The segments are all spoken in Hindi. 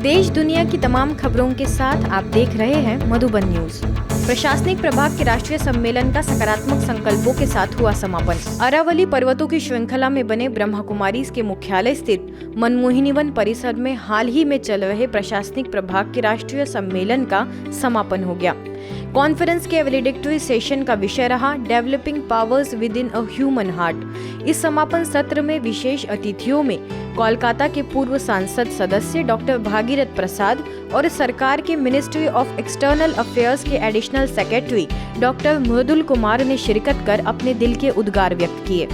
देश दुनिया की तमाम खबरों के साथ आप देख रहे हैं मधुबन न्यूज। प्रशासनिक प्रभाग के राष्ट्रीय सम्मेलन का सकारात्मक संकल्पों के साथ हुआ समापन। अरावली पर्वतों की श्रृंखला में बने ब्रह्मा कुमारीज के मुख्यालय स्थित मनमोहिनी वन परिसर में हाल ही में चल रहे प्रशासनिक प्रभाग के राष्ट्रीय सम्मेलन का समापन हो गया। कॉन्फ्रेंस के वैलिडिक्टरी सेशन का विषय रहा developing powers with in a human heart. इस समापन सत्र में विशेष अतिथियों में कोलकाता के पूर्व सांसद सदस्य डॉक्टर भागीरथ प्रसाद और सरकार के मिनिस्ट्री ऑफ एक्सटर्नल अफेयर्स के एडिशनल सेक्रेटरी डॉक्टर मृदुल कुमार ने शिरकत कर अपने दिल के उद्गार व्यक्त किए।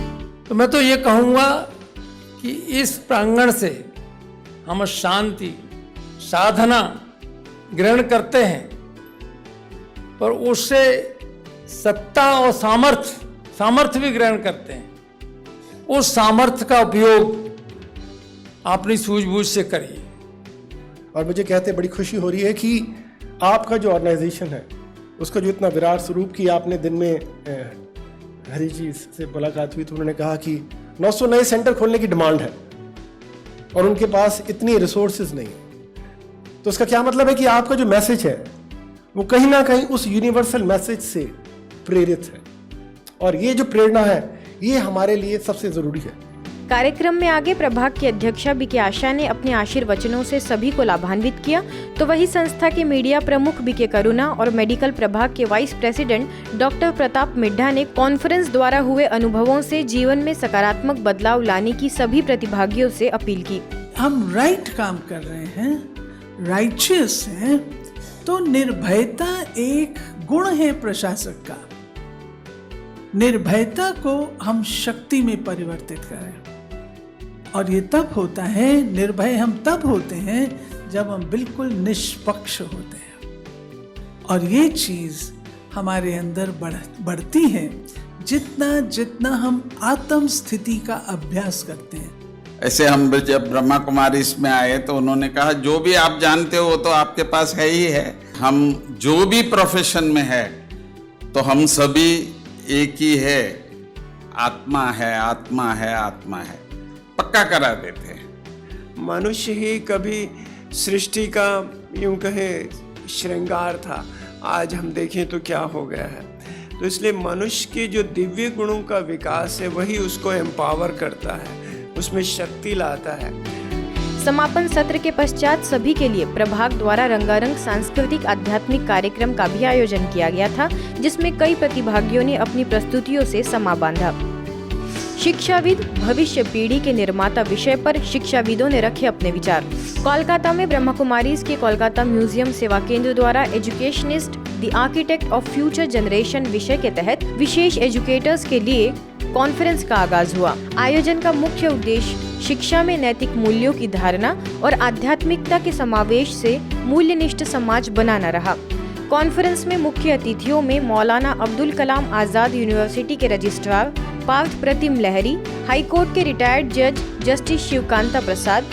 तो मैं तो ये कहूँगा कि इस प्रांगण से हम शांति साधना ग्रहण करते हैं, पर उससे सत्ता और सामर्थ्य भी ग्रहण करते हैं। उस सामर्थ्य का उपयोग अपनी सूझबूझ से करिए। और मुझे कहते बड़ी खुशी हो रही है कि आपका जो ऑर्गेनाइजेशन है उसका जो इतना विराट स्वरूप कि आपने दिन में हरी जी से मुलाकात हुई तो उन्होंने कहा कि 900 नए सेंटर खोलने की डिमांड है और उनके पास इतनी रिसोर्सेज नहीं है। तो उसका क्या मतलब है कि आपका जो मैसेज है वो कहीं ना कहीं उस यूनिवर्सल मैसेज से प्रेरित है, और ये जो प्रेरणा है ये हमारे लिए सबसे जरूरी है। कार्यक्रम में आगे प्रभाग की अध्यक्षा बीके आशा ने अपने आशीर्वचनों से सभी को लाभान्वित किया, तो वही संस्था के मीडिया प्रमुख बीके करुणा और मेडिकल प्रभाग के vice president doctor Pratap Middha ने कॉन्फ्रेंस द्वारा हुए अनुभवों से जीवन में सकारात्मक बदलाव लाने की सभी प्रतिभागियों से अपील की। हम राइट काम कर रहे हैं, राइचियस हैं, तो निर्भयता एक गुण है प्रशासक का। निर्भयता को हम शक्ति में परिवर्तित करें, और ये तब होता है, निर्भय हम तब होते हैं जब हम बिल्कुल निष्पक्ष होते हैं। और ये चीज हमारे अंदर बढ़ती है जितना जितना हम आत्म स्थिति का अभ्यास करते हैं। ऐसे हम जब ब्रह्मा कुमारी इसमें आए तो उन्होंने कहा जो भी आप जानते हो वो तो आपके पास है ही है। हम जो भी प्रोफेशन में है तो हम सभी एक ही है, आत्मा है, आत्मा है, आत्मा है, पक्का करा देते हैं। मनुष्य ही कभी सृष्टि का यूं कहे श्रृंगार था, आज हम देखें तो क्या हो गया है। तो इसलिए मनुष्य के जो दिव्य गुणों का विकास है वही उसको एम्पावर करता है, उसमें शक्ति लाता है। समापन सत्र के पश्चात सभी के लिए प्रभाग द्वारा रंगारंग सांस्कृतिक आध्यात्मिक कार्यक्रम का भी आयोजन किया गया था, जिसमें कई प्रतिभागियों ने अपनी प्रस्तुतियों से समा बांधा। शिक्षाविद भविष्य पीढ़ी के निर्माता विषय पर शिक्षाविदों ने रखे अपने विचार। कोलकाता में ब्रह्मा कुमारीज के कोलकाता म्यूजियम सेवा केंद्र द्वारा educationist the architect of future generation विषय के तहत विशेष एजुकेटर्स के लिए कॉन्फ्रेंस का आगाज हुआ। आयोजन का मुख्य उद्देश्य शिक्षा में नैतिक मूल्यों की धारणा और आध्यात्मिकता के समावेश से मूल्यनिष्ठ समाज बनाना रहा। कॉन्फ्रेंस में मुख्य अतिथियों में मौलाना अब्दुल कलाम आजाद यूनिवर्सिटी के रजिस्ट्रार पार्थ प्रतिम लहरी, हाईकोर्ट के रिटायर्ड जज जस्टिस शिवकांता प्रसाद,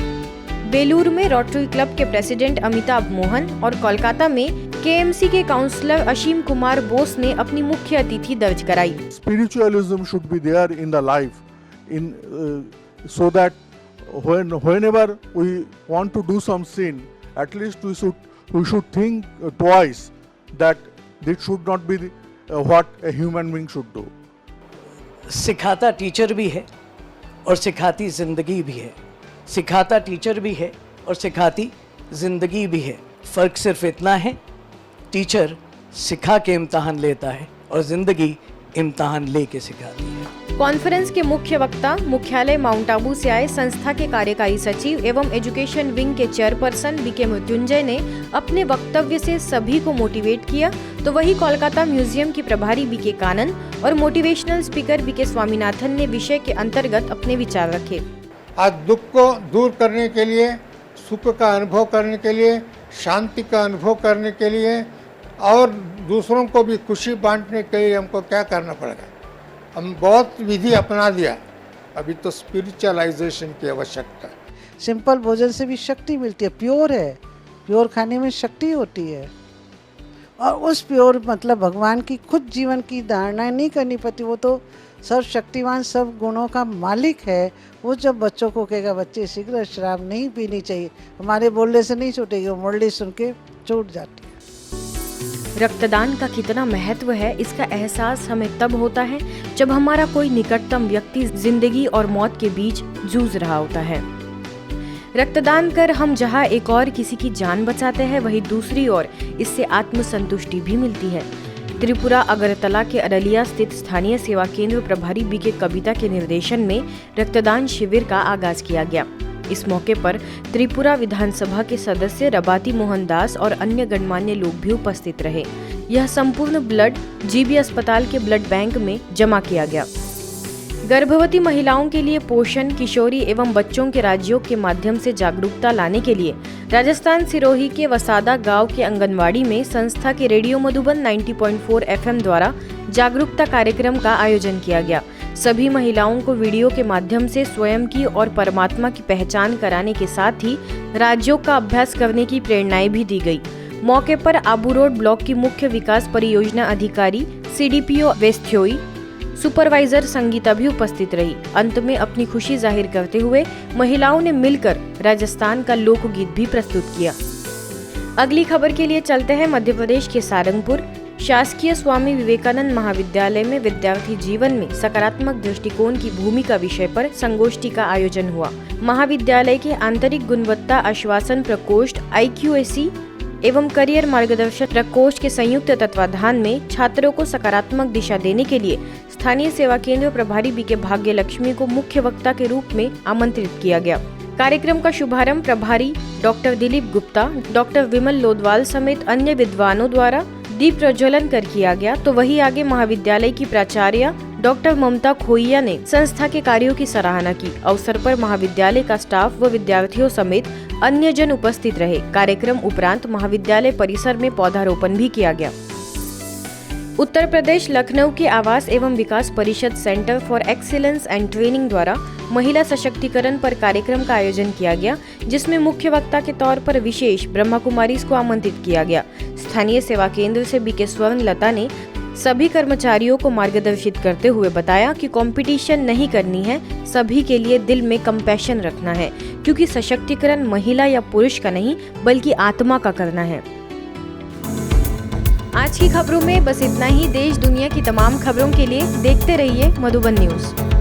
बेलूर में रोटरी क्लब के प्रेसिडेंट अमिताभ मोहन और कोलकाता में केएमसी के काउंसलर असीम कुमार बोस ने अपनी मुख्य अतिथि दर्ज कराई। Spiritualism should be there in the life, so that whenever we want to do some sin, at least we should think twice that this should not be what a human being should do. सिखाता टीचर भी है और सिखाती जिंदगी भी है। सिखाता टीचर भी है और सिखाती जिंदगी भी है। फर्क सिर्फ इतना है, टीचर सिखा के इम्तहान लेता है और जिंदगी इम्तहान लेके सिखाती है। कॉन्फ्रेंस के मुख्य वक्ता मुख्यालय माउंट आबू से आए संस्था के कार्यकारी सचिव एवं एजुकेशन विंग के चेयरपर्सन बीके मृत्युंजय ने अपने वक्तव्य से सभी को मोटिवेट किया, तो वही कोलकाता म्यूजियम की प्रभारी बीके कानन और मोटिवेशनल स्पीकर बीके स्वामीनाथन ने विषय के अंतर्गत अपने विचार रखे। आज दुख को दूर करने के लिए, सुख का अनुभव करने के लिए, शांति का अनुभव करने के लिए और दूसरों को भी खुशी बांटने के लिए हमको क्या करना पड़ेगा? हम बहुत विधि अपना दिया, अभी तो स्पिरिचुअलाइजेशन की आवश्यकता है। सिंपल भोजन से भी शक्ति मिलती है, प्योर है, प्योर खाने में शक्ति होती है। और उस प्योर मतलब भगवान की खुद जीवन की धारणा नहीं करनी पड़ती, वो तो सर्वशक्तिमान सब गुणों का मालिक है, वो जब बच्चों को कहेगा बच्चे सिगरेट शराब नहीं पीनी चाहिए, हमारे बोलने से नहीं छूटेगी, वो मुरली सुन के छूट जाती है। रक्तदान का कितना महत्व है, इसका एहसास हमें तब होता है जब हमारा कोई निकटतम व्यक्ति जिंदगी और मौत के बीच जूझ रहा होता है। रक्तदान कर हम जहां एक और किसी की जान बचाते हैं, वहीं दूसरी ओर इससे आत्मसंतुष्टि भी मिलती है। त्रिपुरा अगरतला के अरलिया स्थित स्थानीय सेवा केंद्र प्रभारी बीके कविता के निर्देशन में रक्तदान शिविर का आगाज किया गया। इस मौके पर त्रिपुरा विधानसभा के सदस्य रबाती मोहन दास और अन्य गणमान्य लोग भी उपस्थित रहे। यह संपूर्ण ब्लड जीबी अस्पताल के ब्लड बैंक में जमा किया गया। गर्भवती महिलाओं के लिए पोषण, किशोरी एवं बच्चों के राज्यों के माध्यम से जागरूकता लाने के लिए राजस्थान सिरोही के वसादा गांव के आंगनवाड़ी में संस्था के रेडियो मधुबन 90.4 FM द्वारा जागरूकता कार्यक्रम का आयोजन किया गया। सभी महिलाओं को वीडियो के माध्यम से स्वयं की और परमात्मा की पहचान कराने के साथ ही राज्यों का अभ्यास करने की प्रेरणाएं भी दी गई। मौके पर आबू रोड ब्लॉक की मुख्य विकास परियोजना अधिकारी CDPO वेस्थ्योई, सुपरवाइजर संगीता भी उपस्थित रही। अंत में अपनी खुशी जाहिर करते हुए महिलाओं ने मिलकर राजस्थान का लोकगीत भी प्रस्तुत किया। अगली खबर के लिए चलते हैं मध्य प्रदेश के सारंगपुर। शासकीय स्वामी विवेकानंद महाविद्यालय में विद्यार्थी जीवन में सकारात्मक दृष्टिकोण की भूमिका विषय पर संगोष्ठी का आयोजन हुआ। महाविद्यालय के आंतरिक गुणवत्ता आश्वासन प्रकोष्ठ IQAC एवं करियर मार्गदर्शक प्रकोष्ठ के संयुक्त तत्वाधान में छात्रों को सकारात्मक दिशा देने के लिए स्थानीय सेवा केंद्र प्रभारी बीके भाग्य लक्ष्मी को मुख्य वक्ता के रूप में आमंत्रित किया गया। कार्यक्रम का शुभारंभ प्रभारी डॉक्टर दिलीप गुप्ता, डॉक्टर विमल लोदवाल समेत अन्य विद्वानों द्वारा दीप प्रज्वलन कर किया गया, तो वही आगे महाविद्यालय की प्राचार्य डॉक्टर ममता खोइया ने संस्था के कार्यों की सराहना की। अवसर पर महाविद्यालय का स्टाफ व विद्यार्थियों समेत अन्य जन उपस्थित रहे। कार्यक्रम उपरांत महाविद्यालय परिसर में पौधारोपण भी किया गया। उत्तर प्रदेश लखनऊ के आवास एवं विकास परिषद centre for excellence and training द्वारा महिला सशक्तिकरण पर कार्यक्रम का आयोजन किया गया, जिसमें मुख्य वक्ता के तौर पर विशेष ब्रह्मा कुमारीज को आमंत्रित किया गया। स्थानीय सेवा केंद्र से बीके स्वर्ण लता ने सभी कर्मचारियों को मार्गदर्शित करते हुए बताया कि कंपटीशन नहीं करनी है, सभी के लिए दिल में कंपैशन रखना है, क्योंकि सशक्तिकरण महिला या पुरुष का नहीं बल्कि आत्मा का करना है। आज की खबरों में बस इतना ही। देश दुनिया की तमाम खबरों के लिए देखते रहिए मधुबन न्यूज।